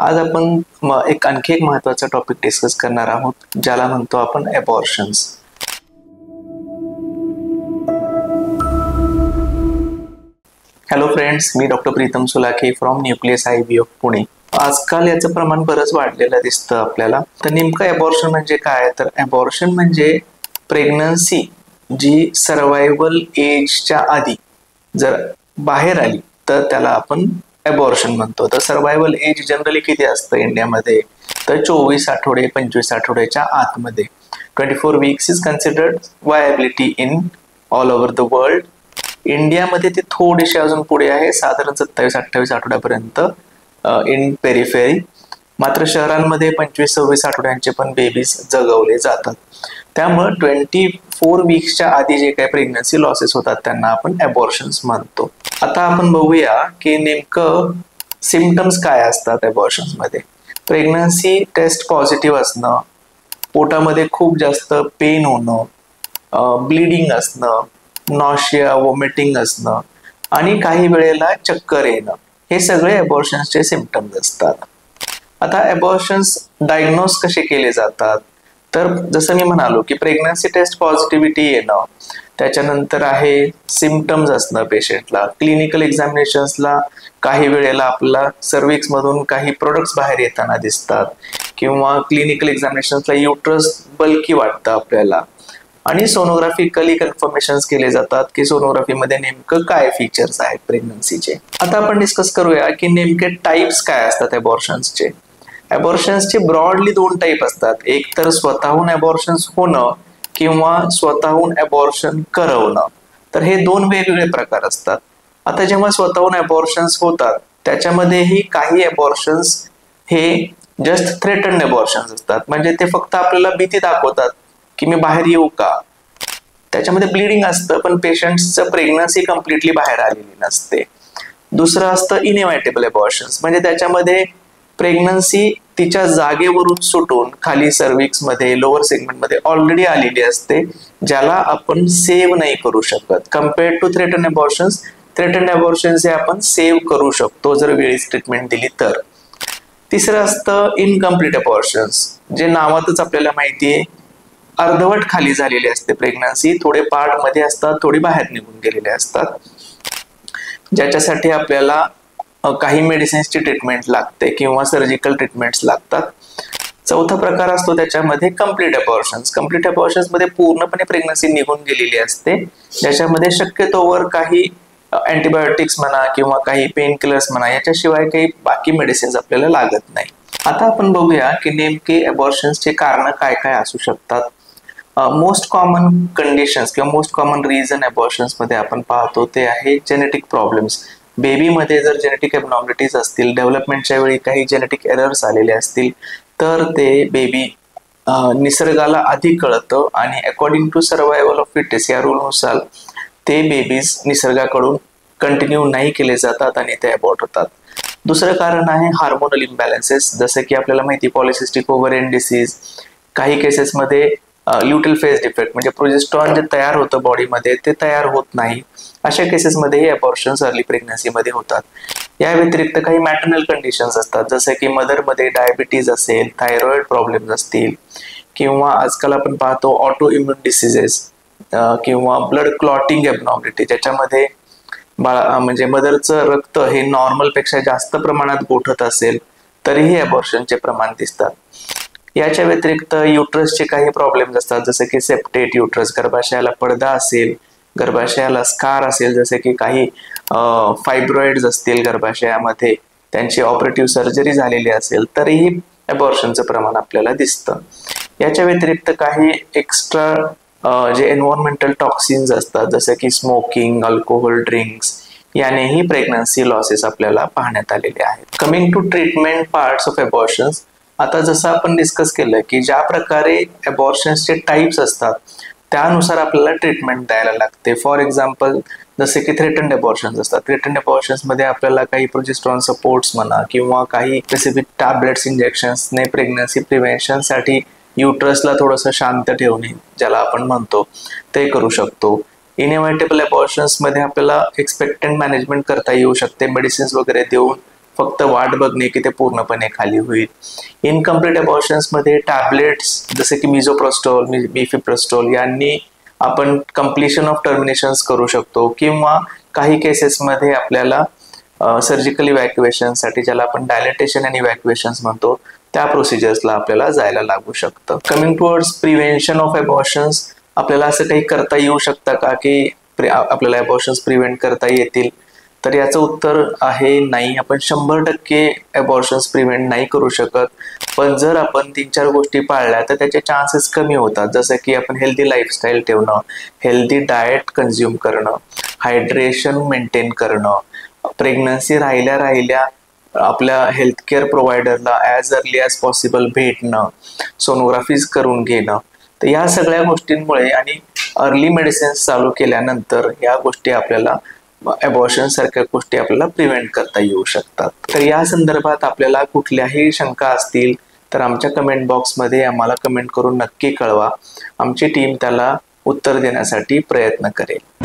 आज आपण आणखी एक महत्त्वाचा टॉपिक डिस्कस करणार आहोत, ज्याला म्हणतो आपण अबॉर्शन्स. हॅलो फ्रेंड्स, मी doctor Pritam Sulakhe from Nucleus IVF Pune. आजकाल याचं प्रमाण बरंच वाढलेलं दिसतं आपल्याला. तर नेमकं अबॉर्शन म्हणजे काय? तर अबॉर्शन म्हणजे प्रेग्नन्सी जी सर्वायवल एजच्या आधी जर बाहेर आली तर त्याला आपण अबॉर्शन म्हणतो. तर सर्वायवल एज जनरली किती असतं इंडियामध्ये? तर 24 आठवडे 25 आठवड्याच्या आतमध्ये. 24 weeks is considered viability in all over the world. इंडियामध्ये ती थोडीशी अजून पुढे आहे, साधारण 27-28 आठवड्यापर्यंत इन पेरिफेरी. मात्र शहरांमध्ये 25-26 आठवड्यांचे पण बेबीज जगवले जातात. त्यामुळे 24 वीक्सच्या आधी जे काही प्रेग्नन्सी लॉसेस होतात त्यांना आपण अबॉर्शन्स म्हणतो. आता आपण बघूया की नेमकं सिम्पटम्स काय असतात अबॉर्शन्स मध्ये. प्रेग्नन्सी टेस्ट पॉझिटिव्ह असणं, पोटामध्ये खूप जास्त पेन होणं, ब्लिडिंग असणं, नॉशिया वॉमिटिंग असणं आणि काही वेळेला चक्कर येणं, हे सगळे अबॉर्शन्सचे सिम्पटम्स असतात. आता अबॉर्शन्स डायग्नोज कसे केले जातात? तर जसं मी म्हणालो की प्रेग्नन्सी टेस्ट पॉझिटिव्हिटी येणं, त्याच्यानंतर आहे सिम्पटम्स असणं पेशंटला. क्लिनिकल एक्झामिनेशन्सला काही वेळेला आपल्याला सर्व्हिक्स मधून काही प्रोडक्ट्स बाहेर येताना दिसतात, किंवा क्लिनिकल एक्झामिनेशन्सला युट्रस बल्की वाटतं आपल्याला. आणि सोनोग्राफिकली कन्फर्मेशन्स केले जातात की सोनोग्राफीमध्ये नेमकं काय फीचर्स आहेत प्रेग्नन्सीचे. आता आपण डिस्कस करूया की नेमके टाइप्स काय असतात अबॉर्शन्सचे. अबॉर्शन्सचे ब्रॉडली 2 टाईप असतात. एक तर स्वतःहून अबॉर्शन्स होणं किंवा स्वतःहून अबॉर्शन करवणं. तर हे 2 वेगवेगळे प्रकार असतात. आता जेव्हा स्वतःहून अबॉर्शन्स होतात त्याच्यामध्येही काही अबॉर्शन्स हे जस्ट थ्रेटन्ड अबॉर्शन्स असतात. म्हणजे ते फक्त आपल्याला भीती दाखवतात की मी बाहेर येऊ का. त्याच्यामध्ये ब्लिडिंग असतं पण पेशंटचं प्रेग्नन्सी कम्प्लिटली बाहेर आलेली नसते. दुसरं असतं इनएव्हिटेबल अबॉर्शन्स, म्हणजे त्याच्यामध्ये प्रेग्नन्सी तिच्या जागेवरून सुटून खाली सर्व्हिक्स मध्ये लोअर सेगमेंटमध्ये ऑलरेडी आलेली असते, ज्याला आपण सेव्ह नाही करू शकत. कम्पेअर्ड टू थ्रेटन अबॉर्शन्स, थ्रेटन अबॉर्शन्स हे आपण सेव्ह करू शकतो जर वेळीच ट्रीटमेंट दिली तर. तिसरं असतं इनकम्प्लीट अबॉर्शन्स, जे नावातच आपल्याला माहितीये अर्धवट खाली झालेली असते प्रेग्नन्सी. थोडे पार्ट मध्ये असतात, थोडी बाहेर निघून गेलेले असतात, ज्याच्यासाठी आपल्याला काही मेडिसिन्सची ट्रीटमेंट लागते किंवा सर्जिकल ट्रीटमेंट्स लागतात. चौथा प्रकार असतो त्याच्यामध्ये कम्प्लीट अबॉर्शन्स. कम्प्लीट अबॉर्शन्स मध्ये पूर्णपणे प्रेग्नन्सी निघून गेलेली असते, ज्याच्यामध्ये शक्यतोवर काही अँटीबायोटिक्स म्हणा किंवा काही पेन किलर्स म्हणा याच्याशिवाय काही बाकी मेडिसिन्स आपल्याला लागत नाही. आता आपण बघूया की नेमके अबॉर्शन्सचे कारण काय काय असू शकतात. मोस्ट कॉमन कंडिशन्स किंवा मोस्ट कॉमन रिझन अबॉर्शन्स मध्ये आपण पाहतो ते आहे जेनेटिक प्रॉब्लेम्स. बेबीमध्ये जर जेनेटिक एबनॉर्मलिटीज असतील, डेव्हलपमेंटच्या वेळी काही जेनेटिक एरर्स आलेले असतील, तर ते बेबी निसर्गाला आधी कळतं आणि according to survival of fittest या रूलनुसार ते बेबीज निसर्गाकडून कंटिन्यू नाही केले जातात आणि ते अबॉर्ट होतात. दुसरं कारण आहे हार्मोनल इम्बॅलन्सेस, जसं की आपल्याला माहिती पॉलिसिस्टिक ओव्हरियन डिसीज. काही केसेसमध्ये ल्युटेल फेज डिफेक्ट, म्हणजे प्रोजेस्ट्रॉन जे तयार होतं बॉडीमध्ये ते तयार होत नाही. अशा केसेसमध्ये हे अबॉर्शन्स अर्ली प्रेग्नन्सीमध्ये होतात. या व्यतिरिक्त काही मॅटर्नल कंडिशन्स असतात, जसं की मदरमध्ये डायबिटीज असेल, थायरॉइड प्रॉब्लेम्स असतील, किंवा आजकाल आपण पाहतो ऑटो इम्युन डिसीजेस किंवा ब्लड क्लॉटिंग एबनॉर्मलिटी, ज्याच्यामध्ये म्हणजे मदरचं रक्त हे नॉर्मल पेक्षा जास्त प्रमाणात गोठत असेल तरीही अबॉर्शनचे प्रमाण दिसतात. याच्या व्यतिरिक्त युट्रसचे काही प्रॉब्लेम्स असतात, जसे की सेप्टेट युट्रस, गर्भाशयाला पडदा असेल, गर्भाशयाला स्कार असेल, जसे की काही फायब्रॉइड्स असतील गर्भाशयामध्ये, त्यांची ऑपरेटिव्ह सर्जरी झालेली असेल तरीही अबॉर्शनचं प्रमाण आपल्याला दिसतं. याच्या व्यतिरिक्त काही एक्स्ट्रा जे एन्व्हायरमेंटल टॉक्सिन्स असतात, जसं की स्मोकिंग, अल्कोहोल ड्रिंक्स, यानेही प्रेग्नन्सी लॉसेस आपल्याला पाहण्यात आलेले आहेत. Coming to treatment parts of abortions. आता जसं आपण डिस्कस केलं की ज्या प्रकारे अबॉर्शन्सचे टाइप्स असतात त्यानुसार आपल्याला ट्रीटमेंट द्यायला लागते. फॉर एक्झाम्पल जसे की थ्रेटन्ड अबॉर्शन्स असतात. थ्रेटन्ड अबॉर्शन्स मध्ये आपल्याला काही प्रोजेस्ट्रॉन सपोर्ट्स म्हणा किंवा काही स्पेसिफिक टॅबलेट्स इंजेक्शन्सने प्रेग्नन्सी प्रिव्हेन्शनसाठी युट्रसला थोडंसं शांत ठेवणे, ज्याला आपण म्हणतो, ते करू शकतो. इनएव्हिटेबल अबॉर्शन्स मध्ये आपल्याला एक्सपेक्टंट मॅनेजमेंट करता येऊ शकते, मेडिसिन्स वगैरे देऊन फक्त वाट बघणे की ते पूर्णपणे खाली होईल. इनकम्प्लीट अबॉर्शन्समध्ये टॅबलेट्स जसे की मिझोप्रोस्टोल, मिफिप्रोस्टोल यांनी आपण कम्प्लिशन ऑफ टर्मिनेशन्स करू शकतो, किंवा काही केसेसमध्ये आपल्याला सर्जिकल इव्हॅक्युएशनसाठी, ज्याला आपण डायलेटेशन अँड इव्हॅक्युएशन्स म्हणतो, त्या प्रोसिजर्सला आपल्याला जायला लागू शकतं. कमिंग टुवर्ड्स प्रिव्हेन्शन ऑफ अबॉर्शन्स, आपल्याला असं काही करता येऊ शकतं का की आपल्याला अबॉर्शन्स प्रिव्हेंट करता येतील? तर याचं उत्तर आहे नाही. आपण 100% अबॉर्शन्स प्रिव्हेंट नाही करू शकत, पण जर आपण 3-4 गोष्टी पाळल्या तर त्याचे चान्सेस कमी होतात. जसं की आपण हेल्दी लाईफस्टाईल ठेवणं, हेल्दी डाएट कन्झ्युम करणं, हायड्रेशन मेंटेन करणं, प्रेग्नन्सी राहिल्या आपल्या हेल्थकेअर प्रोव्हायडरला ॲज अर्ली ॲज पॉसिबल भेटणं, सोनोग्राफीज करून घेणं. तर या सगळ्या गोष्टींमुळे आणि अर्ली मेडिसिन्स चालू केल्यानंतर या गोष्टी आपल्याला, अबॉर्शन सारख्या गोष्टी आपल्याला प्रिव्हेंट करता येऊ शकतात. तर या संदर्भात आपल्याला कुठल्याही शंका असतील तर आमच्या कमेंट बॉक्समध्ये आम्हाला कमेंट करून नक्की कळवा. आमची टीम त्याला उत्तर देण्यासाठी प्रयत्न करेल.